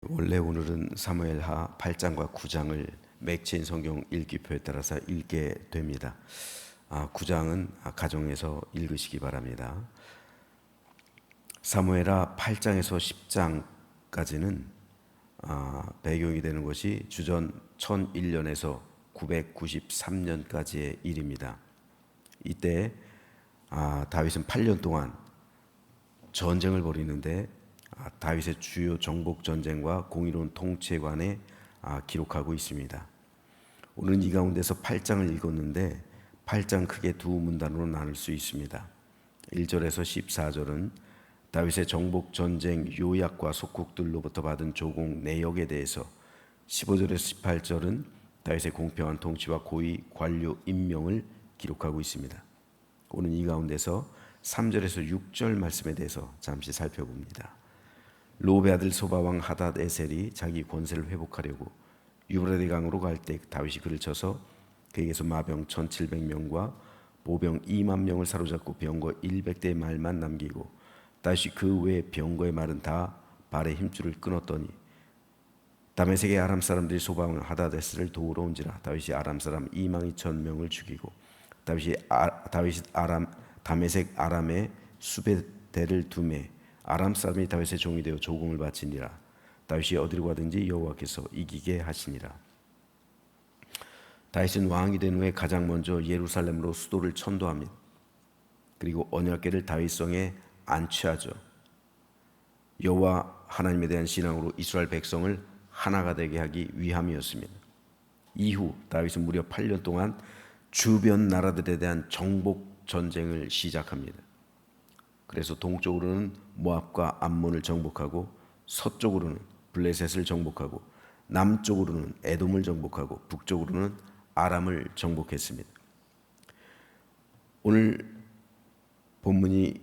원래 오늘은 사무엘하 8장과 9장을 맥체인 성경 읽기표에 따라서 읽게 됩니다. 9장은 가정에서 읽으시기 바랍니다. 사무엘하 8장에서 10장까지는 배경이 되는 것이 주전 1001년에서 993년까지의 일입니다. 이때 다윗은 8년 동안 전쟁을 벌이는데 다윗의 주요 정복 전쟁과 공의로운 통치에 관해 기록하고 있습니다. 오늘은 이 가운데서 8장을 읽었는데 8장 크게 두 문단으로 나눌 수 있습니다. 1절에서 14절은 다윗의 정복 전쟁 요약과 속국들로부터 받은 조공 내역에 대해서, 15절에서 18절은 다윗의 공평한 통치와 고위 관료 임명을 기록하고 있습니다. 오늘 이 가운데서 3절에서 6절 말씀에 대해서 잠시 살펴봅니다. 로베 아들 소바왕 하닷 에셀이 자기 권세를 회복하려고 유브라데 강으로 갈 때 다윗이 그를 쳐서 그에게서 마병 1700명과 보병 2만 명을 사로잡고 병거 100대의 말만 남기고 다윗이 그 외 병거의 말은 다 발의 힘줄을 끊었더니 다메섹의 아람 사람들이 소바왕 하닷 에셀을 도우러 온지라 다윗이 아람 사람 2만 2천 명을 죽이고 다윗이 다메섹 아람에 수베대를 두매 아람 사람이 다윗의 종이 되어 조공을 바치니라. 다윗이 어디로 가든지 여호와께서 이기게 하시니라. 다윗은 왕이 된 후에 가장 먼저 예루살렘으로 수도를 천도합니다. 그리고 언약궤를 다윗성에 안치하죠. 여호와 하나님에 대한 신앙으로 이스라엘 백성을 하나가 되게 하기 위함이었습니다. 이후 다윗은 무려 8년 동안 주변 나라들에 대한 정복 전쟁을 시작합니다. 그래서 동쪽으로는 모압과 암몬을 정복하고 서쪽으로는 블레셋을 정복하고 남쪽으로는 에돔을 정복하고 북쪽으로는 아람을 정복했습니다. 오늘 본문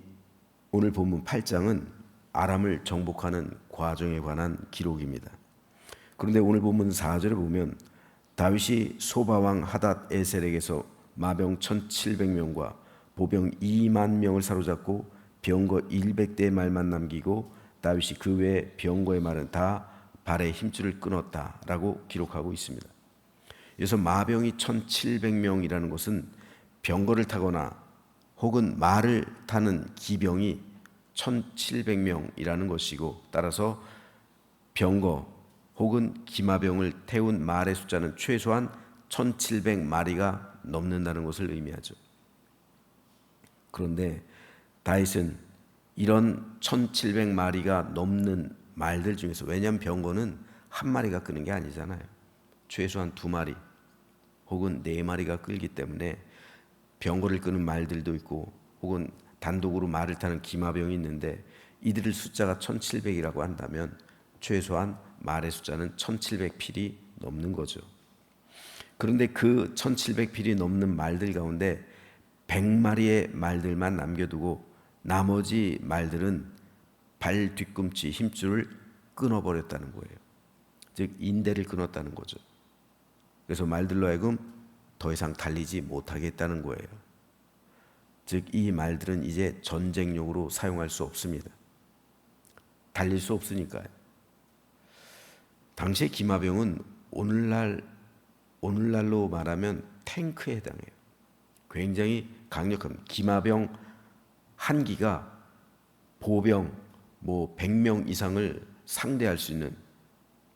8장은 아람을 정복하는 과정에 관한 기록입니다. 그런데 오늘 본문 4절에 보면 다윗이 소바왕 하닷 에셀에게서 마병 1700명과 보병 2만 명을 사로잡고 병거 100대의 말만 남기고 다윗이 그 외 병거의 말은 다 발의 힘줄을 끊었다라고 기록하고 있습니다. 그래서 마병이 1700명이라는 것은 병거를 타거나 혹은 말을 타는 기병이 1700명이라는 것이고, 따라서 병거 혹은 기마병을 태운 말의 숫자는 최소한 1700마리가 넘는다는 것을 의미하죠. 그런데 다윗은 이런 1700마리가 넘는 말들 중에서, 왜냐하면 병거는 한 마리가 끄는 게 아니잖아요. 최소한 2마리 혹은 4마리가 끌기 때문에 병거를 끄는 말들도 있고 혹은 단독으로 말을 타는 기마병이 있는데, 이들의 숫자가 1700이라고 한다면 최소한 말의 숫자는 1700필이 넘는 거죠. 그런데 그 1700필이 넘는 말들 가운데 100마리의 말들만 남겨두고 나머지 말들은 발 뒤꿈치 힘줄을 끊어버렸다는 거예요. 즉 인대를 끊었다는 거죠. 그래서 말들로 하여금 더 이상 달리지 못하게 했다는 거예요. 즉 이 말들은 이제 전쟁용으로 사용할 수 없습니다. 달릴 수 없으니까요. 당시의 기마병은 오늘날로 말하면 탱크에 해당해요. 굉장히 강력합니다. 기마병 한 기가 보병 100명 이상을 상대할 수 있는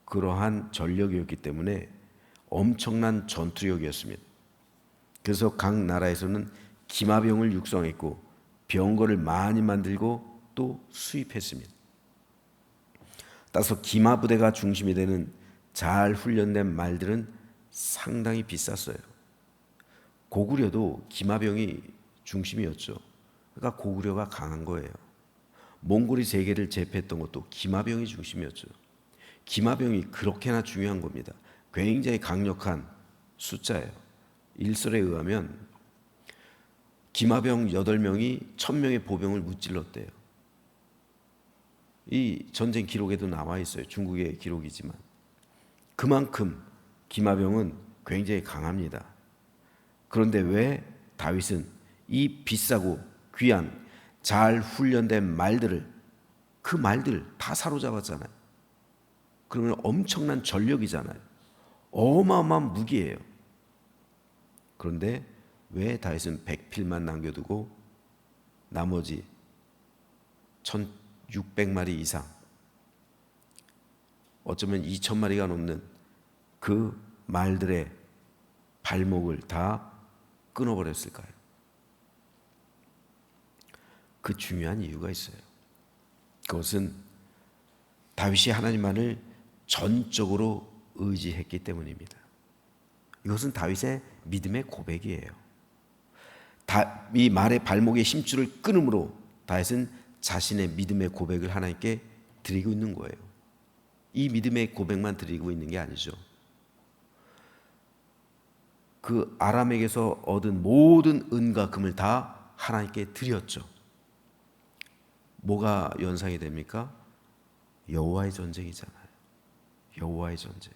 그러한 전력이었기 때문에 엄청난 전투력이었습니다. 그래서 각 나라에서는 기마병을 육성했고 병거를 많이 만들고 또 수입했습니다. 따라서 기마부대가 중심이 되는 잘 훈련된 말들은 상당히 비쌌어요. 고구려도 기마병이 중심이었죠. 그러니까 고구려가 강한 거예요. 몽골이 세계를 제패했던 것도 기마병이 중심이었죠. 기마병이 그렇게나 중요한 겁니다. 굉장히 강력한 숫자예요. 일설에 의하면 기마병 8명이 1000명의 보병을 무찔렀대요. 이 전쟁 기록에도 나와 있어요. 중국의 기록이지만 그만큼 기마병은 굉장히 강합니다. 그런데 왜 다윗은 이 비싸고 귀한 잘 훈련된 말들을, 그 말들 다 사로잡았잖아요. 그러면 엄청난 전력이잖아요. 어마어마한 무기예요. 그런데 왜 다윗은 100필만 남겨두고 나머지 1600마리 이상, 어쩌면 2000마리가 넘는 그 말들의 발목을 다 끊어버렸을까요? 그 중요한 이유가 있어요. 그것은 다윗이 하나님만을 전적으로 의지했기 때문입니다. 이것은 다윗의 믿음의 고백이에요. 이 말의 발목의 힘줄을 끊음으로 다윗은 자신의 믿음의 고백을 하나님께 드리고 있는 거예요. 이 믿음의 고백만 드리고 있는 게 아니죠. 그 아람에게서 얻은 모든 은과 금을 다 하나님께 드렸죠. 뭐가 연상이 됩니까? 여호와의 전쟁이잖아요. 여호와의 전쟁.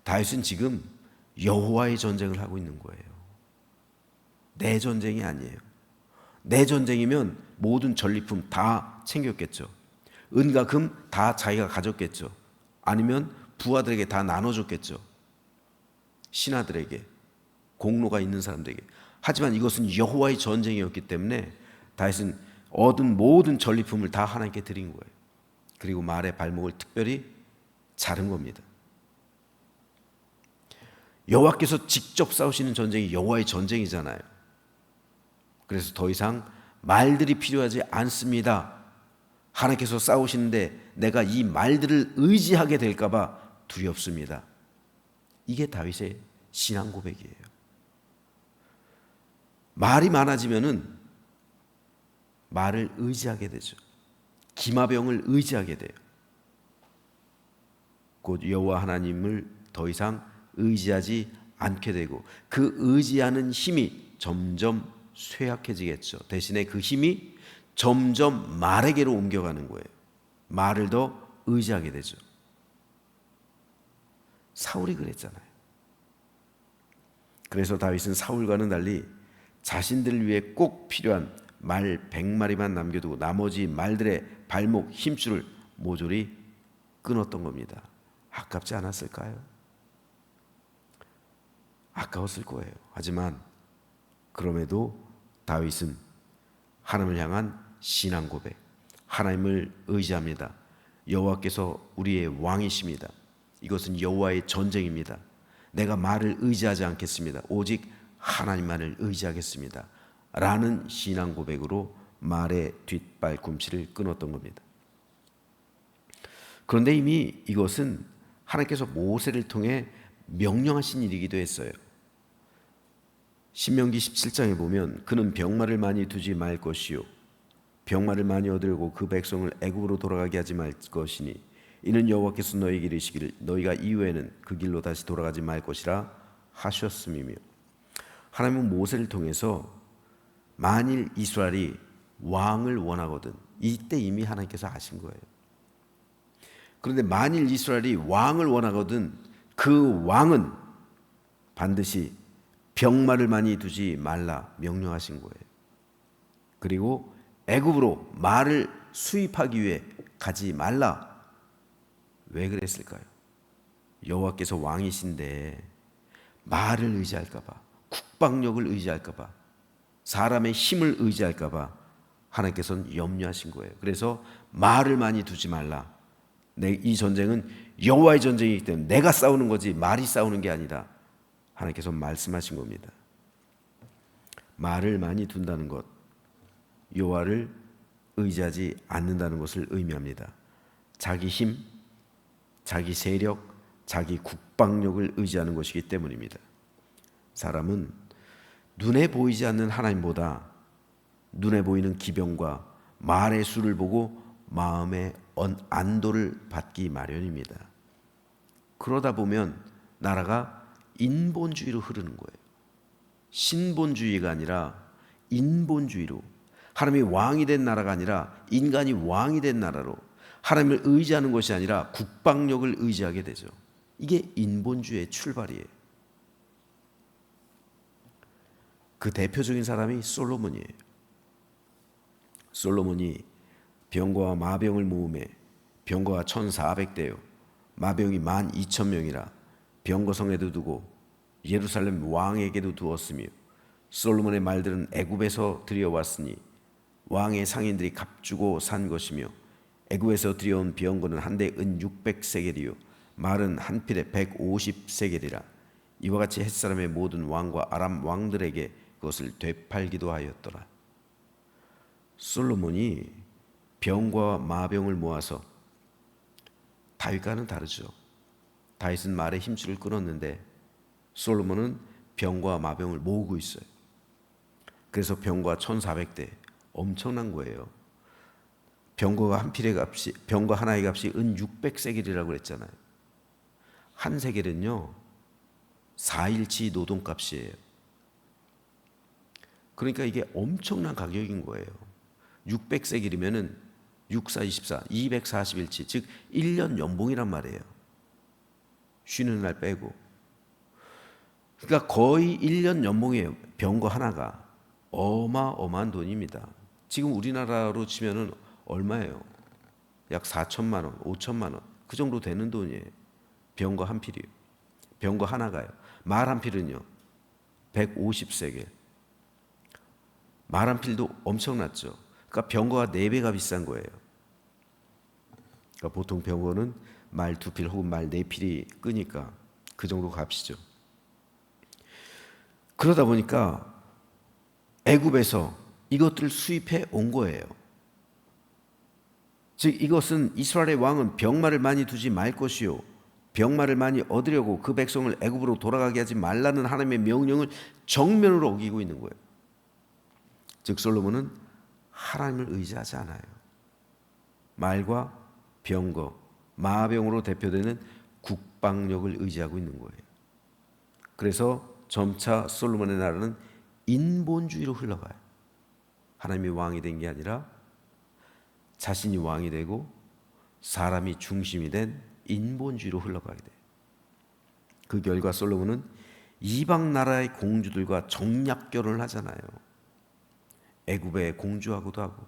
다윗은 지금 여호와의 전쟁을 하고 있는 거예요. 내 전쟁이 아니에요. 내 전쟁이면 모든 전리품 다 챙겼겠죠. 은과 금 다 자기가 가졌겠죠. 아니면 부하들에게 다 나눠줬겠죠. 신하들에게, 공로가 있는 사람들에게. 하지만 이것은 여호와의 전쟁이었기 때문에 다윗은 얻은 모든 전리품을 다 하나님께 드린 거예요. 그리고 말의 발목을 특별히 자른 겁니다. 여호와께서 직접 싸우시는 전쟁이 여호와의 전쟁이잖아요. 그래서 더 이상 말들이 필요하지 않습니다. 하나님께서 싸우시는데 내가 이 말들을 의지하게 될까 봐 두렵습니다. 이게 다윗의 신앙 고백이에요. 말이 많아지면은 말을 의지하게 되죠. 기마병을 의지하게 돼요. 곧 여호와 하나님을 더 이상 의지하지 않게 되고 그 의지하는 힘이 점점 쇠약해지겠죠. 대신에 그 힘이 점점 말에게로 옮겨가는 거예요. 말을 더 의지하게 되죠. 사울이 그랬잖아요. 그래서 다윗은 사울과는 달리 자신들을 위해 꼭 필요한 말 100마리만 남겨두고 나머지 말들의 발목 힘줄을 모조리 끊었던 겁니다. 아깝지 않았을까요? 아까웠을 거예요. 하지만 그럼에도 다윗은 하나님을 향한 신앙 고백, 하나님을 의지합니다. 여호와께서 우리의 왕이십니다. 이것은 여호와의 전쟁입니다. 내가 말을 의지하지 않겠습니다. 오직 하나님만을 의지하겠습니다. 라는 신앙 고백으로 말의 뒷발꿈치를 끊었던 겁니다. 그런데 이미 이것은 하나님께서 모세를 통해 명령하신 일이기도 했어요. 신명기 17장에 보면 그는 병마를 많이 두지 말 것이요 병마를 많이 얻으려고 그 백성을 애굽으로 돌아가게 하지 말 것이니 이는 여호와께서 너희에게 이르시기를 너희가 이후에는 그 길로 다시 돌아가지 말 것이라 하셨음이며, 하나님은 모세를 통해서 만일 이스라엘이 왕을 원하거든, 이때 이미 하나님께서 아신 거예요. 그런데 만일 이스라엘이 왕을 원하거든 그 왕은 반드시 병마를 많이 두지 말라 명령하신 거예요. 그리고 애굽으로 말을 수입하기 위해 가지 말라. 왜 그랬을까요? 여호와께서 왕이신데 말을 의지할까 봐, 국방력을 의지할까 봐, 사람의 힘을 의지할까 봐 하나님께서는 염려하신 거예요. 그래서 말을 많이 두지 말라. 이 전쟁은 여호와의 전쟁이기 때문에 내가 싸우는 거지 말이 싸우는 게 아니다. 하나님께서 말씀하신 겁니다. 말을 많이 둔다는 것, 여호와를 의지하지 않는다는 것을 의미합니다. 자기 힘, 자기 세력, 자기 국방력을 의지하는 것이기 때문입니다. 사람은 눈에 보이지 않는 하나님보다 눈에 보이는 기병과 말의 수를 보고 마음의 안도를 받기 마련입니다. 그러다 보면 나라가 인본주의로 흐르는 거예요. 신본주의가 아니라 인본주의로, 하나님이 왕이 된 나라가 아니라 인간이 왕이 된 나라로, 하나님을 의지하는 것이 아니라 국방력을 의지하게 되죠. 이게 인본주의의 출발이에요. 그 대표적인 사람이 솔로몬이에요. 솔로몬이 병거와 마병을 모음해 병거가 1400대요. 마병이 12,000명이라 병거성에도 두고 예루살렘 왕에게도 두었으며 솔로몬의 말들은 애굽에서 들여왔으니 왕의 상인들이 값주고 산 것이며 애굽에서 들여온 병거는 한 대 은 600세겔이요 말은 한 필에 150세겔이라. 이와 같이 햇사람의 모든 왕과 아람 왕들에게 그것을 되팔기도 하였더라. 솔로몬이 병과 마병을 모아서, 다윗과는 다르죠. 다윗은 말에 힘줄을 끊었는데 솔로몬은 병과 마병을 모으고 있어요. 그래서 병과 1,400대, 엄청난 거예요. 병거 하나의 값이 은 600세겔이라고 그랬잖아요. 한 세겔은요 4일치 노동값이에요. 그러니까 이게 엄청난 가격인 거예요. 600세겔이면은 6, 4, 24, 240일치, 즉 1년 연봉이란 말이에요. 쉬는 날 빼고. 그러니까 거의 1년 연봉이에요. 병거 하나가. 어마어마한 돈입니다. 지금 우리나라로 치면은 얼마예요? 약 4천만 원, 5천만 원, 그 정도 되는 돈이에요. 병거 한 필이요. 병거 하나가요. 말 한 필은요 150세겔. 말 한 필도 엄청났죠. 그러니까 병거가 4배가 비싼 거예요. 그러니까 보통 병거는 말 2필 혹은 말 4필이 끄니까 그 정도 값이죠. 그러다 보니까 애굽에서 이것들을 수입해 온 거예요. 즉 이것은 이스라엘의 왕은 병마를 많이 두지 말 것이요 병마를 많이 얻으려고 그 백성을 애굽으로 돌아가게 하지 말라는 하나님의 명령을 정면으로 어기고 있는 거예요. 즉 솔로몬은 하나님을 의지하지 않아요. 말과 병거, 마병으로 대표되는 국방력을 의지하고 있는 거예요. 그래서 점차 솔로몬의 나라는 인본주의로 흘러가요. 하나님이 왕이 된 게 아니라 자신이 왕이 되고 사람이 중심이 된 인본주의로 흘러가게 돼요. 그 결과 솔로몬은 이방 나라의 공주들과 정략 결혼을 하잖아요. 애굽의 공주하고도 하고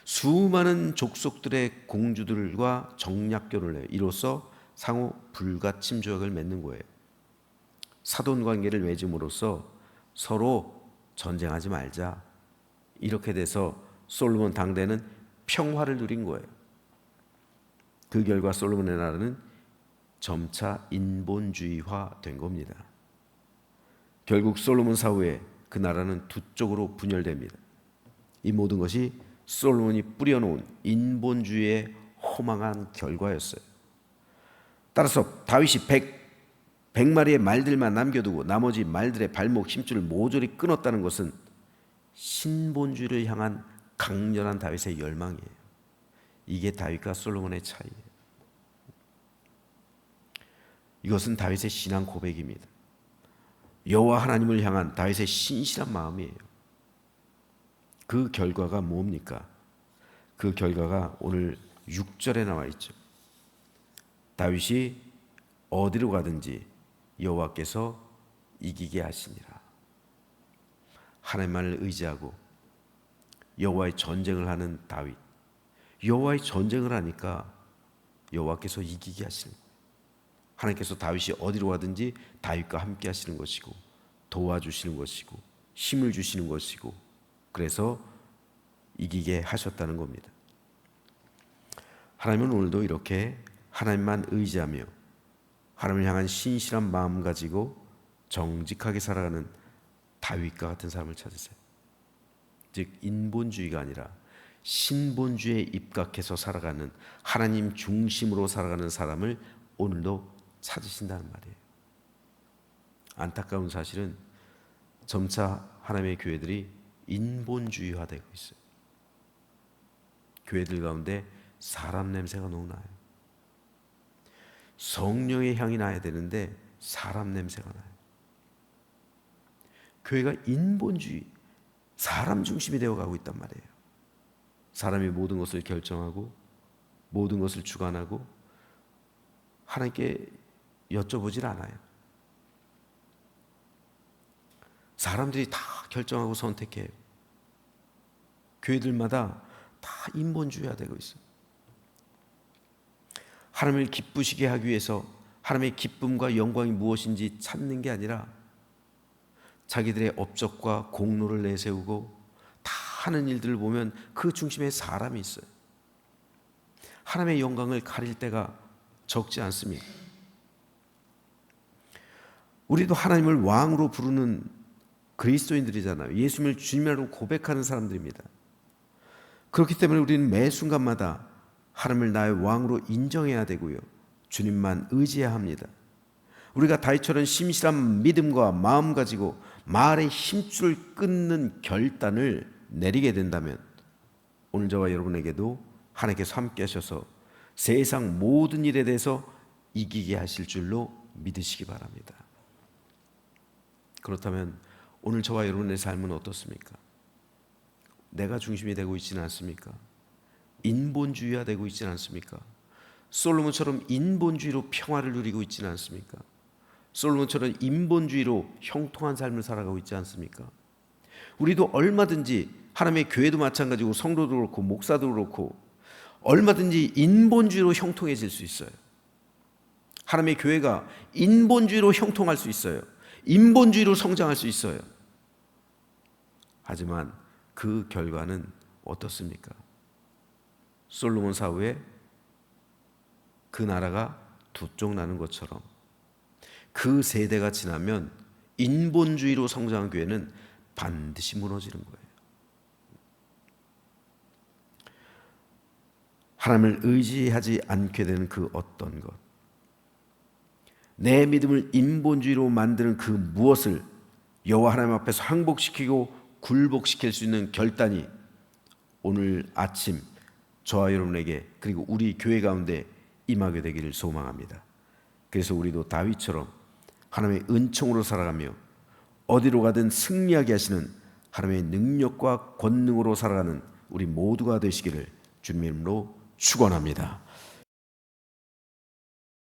수많은 족속들의 공주들과 정략 결혼을 해요. 이로써 상호 불가침 조약을 맺는 거예요. 사돈 관계를 맺음으로써 서로 전쟁하지 말자. 이렇게 돼서 솔로몬 당대는 평화를 누린 거예요. 그 결과 솔로몬의 나라는 점차 인본주의화 된 겁니다. 결국 솔로몬 사후에 그 나라는 두 쪽으로 분열됩니다. 이 모든 것이 솔로몬이 뿌려놓은 인본주의의 허망한 결과였어요. 따라서 다윗이 100마리의 말들만 남겨두고 나머지 말들의 발목 힘줄을 모조리 끊었다는 것은 신본주의를 향한 강렬한 다윗의 열망이에요. 이게 다윗과 솔로몬의 차이예요. 이것은 다윗의 신앙 고백입니다. 여호와 하나님을 향한 다윗의 신실한 마음이에요. 그 결과가 뭡니까? 그 결과가 오늘 6절에 나와 있죠. 다윗이 어디로 가든지 여호와께서 이기게 하시니라. 하나님만을 의지하고 여호와의 전쟁을 하는 다윗. 여호와의 전쟁을 하니까 여호와께서 이기게 하시는 거예요. 하나님께서 다윗이 어디로 가든지 다윗과 함께 하시는 것이고 도와주시는 것이고 힘을 주시는 것이고 그래서 이기게 하셨다는 겁니다. 하나님은 오늘도 이렇게 하나님만 의지하며 하나님을 향한 신실한 마음 가지고 정직하게 살아가는 다윗과 같은 사람을 찾으세요. 즉 인본주의가 아니라 신본주의에 입각해서 살아가는 하나님 중심으로 살아가는 사람을 오늘도 찾으신다는 말이에요. 안타까운 사실은 점차 하나님의 교회들이 인본주의화되고 있어요. 교회들 가운데 사람 냄새가 너무 나요. 성령의 향이 나야 되는데 사람 냄새가 나요. 교회가 인본주의, 사람 중심이 되어가고 있단 말이에요. 사람이 모든 것을 결정하고 모든 것을 주관하고 하나님께 여쭤보질 않아요. 사람들이 다 결정하고 선택해요. 교회들마다 다 인본주의화 되고 있어요. 하나님을 기쁘시게 하기 위해서 하나님의 기쁨과 영광이 무엇인지 찾는 게 아니라 자기들의 업적과 공로를 내세우고 다 하는 일들을 보면 그 중심에 사람이 있어요. 하나님의 영광을 가릴 때가 적지 않습니다. 우리도 하나님을 왕으로 부르는 그리스도인들이잖아요. 예수님을 주님으로 고백하는 사람들입니다. 그렇기 때문에 우리는 매 순간마다 하나님을 나의 왕으로 인정해야 되고요, 주님만 의지해야 합니다. 우리가 다윗처럼 심실한 믿음과 마음 가지고 말의 힘줄을 끊는 결단을 내리게 된다면 오늘 저와 여러분에게도 하나님께서 함께 하셔서 세상 모든 일에 대해서 이기게 하실 줄로 믿으시기 바랍니다. 그렇다면 오늘 저와 여러분의 삶은 어떻습니까? 내가 중심이 되고 있지는 않습니까? 인본주의화 되고 있지는 않습니까? 솔로몬처럼 인본주의로 평화를 누리고 있지는 않습니까? 솔로몬처럼 인본주의로 형통한 삶을 살아가고 있지 않습니까? 우리도 얼마든지 하나님의 교회도 마찬가지고 성도도 그렇고 목사도 그렇고 얼마든지 인본주의로 형통해질 수 있어요. 하나님의 교회가 인본주의로 형통할 수 있어요. 인본주의로 성장할 수 있어요. 하지만 그 결과는 어떻습니까? 솔로몬 사후에 그 나라가 두 쪽 나는 것처럼 그 세대가 지나면 인본주의로 성장한 교회는 반드시 무너지는 거예요. 하나님을 의지하지 않게 되는 그 어떤 것, 내 믿음을 인본주의로 만드는 그 무엇을 여호와 하나님 앞에서 항복시키고 굴복시킬 수 있는 결단이 오늘 아침 저와 여러분에게 그리고 우리 교회 가운데 임하게 되기를 소망합니다. 그래서 우리도 다윗처럼 하나님의 은총으로 살아가며 어디로 가든 승리하게 하시는 하나님의 능력과 권능으로 살아가는 우리 모두가 되시기를 주님의 이름으로 축원합니다.